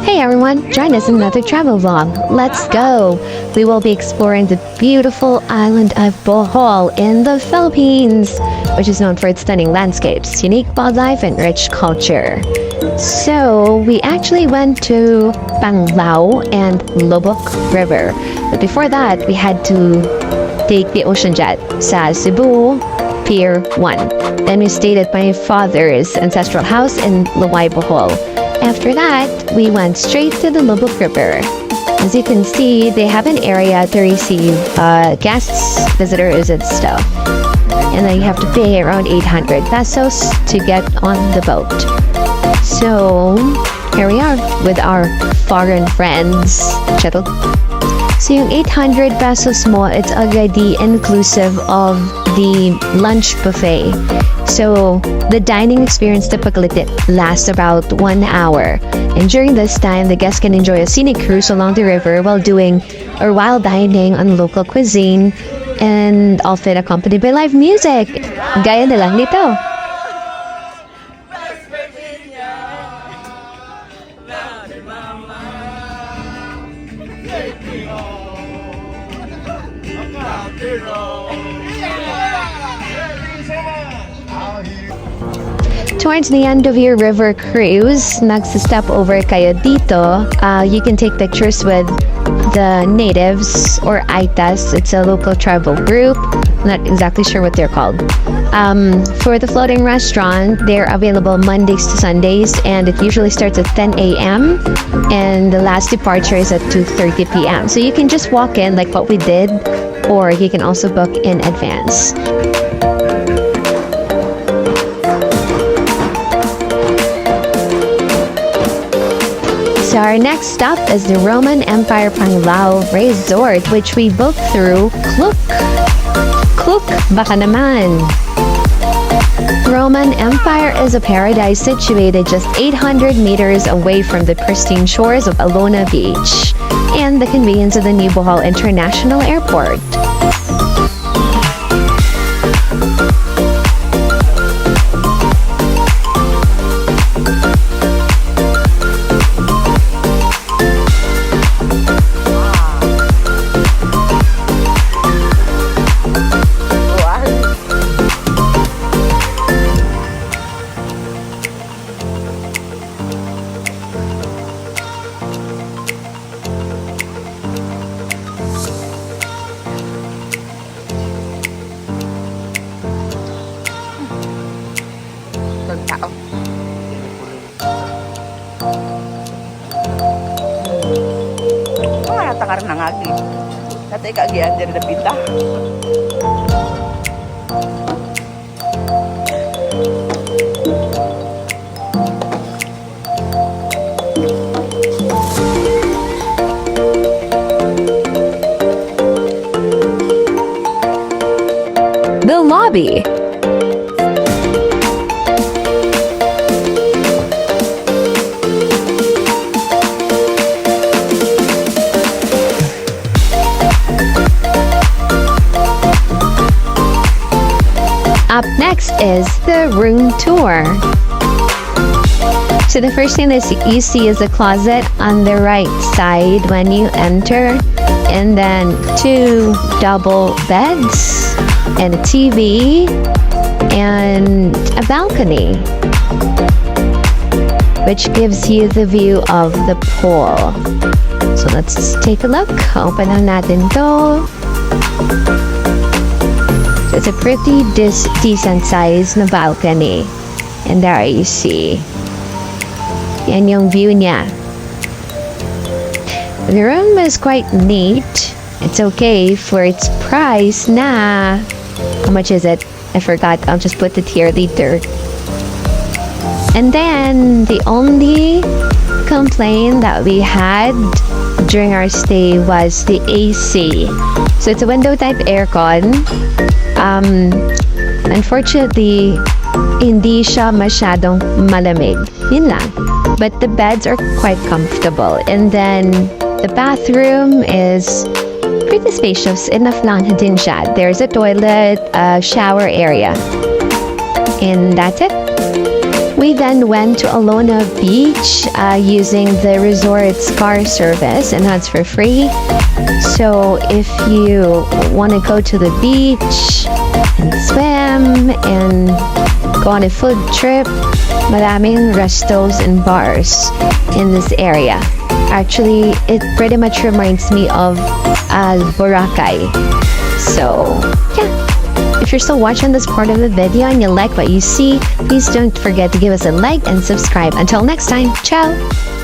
Hey everyone, join us in another travel vlog. Let's go! We will be exploring the beautiful island of Bohol in the Philippines, which is known for its stunning landscapes, unique wildlife, and rich culture. So, we actually went to Panglao and Lobok River. But before that, we had to take the ocean jet sa Cebu, Pier 1. Then we stayed at my father's ancestral house in Laway, Bohol. After that, we went straight to the Lobok River. As you can see, they have an area to receive guests, visitors, and stuff. And then you have to pay around 800 pesos to get on the boat. So, here we are with our foreign friends. Chato. So, yung 800 pesos mo, it's already inclusive of the lunch buffet. So, the dining experience typically lasts about 1 hour. And during this time, the guests can enjoy a scenic cruise along the river while dining on local cuisine and often accompanied by live music. Gaya na lang nito. Towards the end of your river cruise, step over kayo dito, you can take pictures with the natives or Aitas. It's a local tribal group. Not exactly sure what they're called. For the floating restaurant, they're available Mondays to Sundays, and it usually starts at 10 a.m. and the last departure is at 2:30 p.m. So you can just walk in like what we did, or you can also book in advance. So our next stop is the Roman Empire Panglao Resort, which we booked through Klook, baka naman. Roman Empire is a paradise situated just 800 meters away from the pristine shores of Alonabeach and the convenience of the new Bohol International Airport. Tao. Mga natakar na nga agi. Natay kaagian dyan na pinta. The lobby. Up next is the room tour. So the first thing that you see is a closet on the right side when you enter, and then 2 double beds and a TV and a balcony, which gives you the view of the pool. So let's take a look. Open lang natin to. It's a pretty decent size na balcony. And there you see. Yan yung view niya. The room is quite neat. It's okay for its price na... How much is it? I forgot. I'll just put it here later. And then, the only complaint that we had during our stay was the AC. So it's a window type aircon. Unfortunately, hindi siya masyadong malamig. Yun lang. But the beds are quite comfortable. And then, the bathroom is pretty spacious. Enough lang din siya. There's a toilet, a shower area. And that's it. We then went to alonabeach using the resort's car service, and that's for free. So if you want to go to the beach and swim and go on a food trip, maraming restos and bars in this area. Actually, it pretty much reminds me of Boracay. So, yeah. If you're still watching this part of the video and you like what you see, please don't forget to give us a like and subscribe. Until next time, ciao!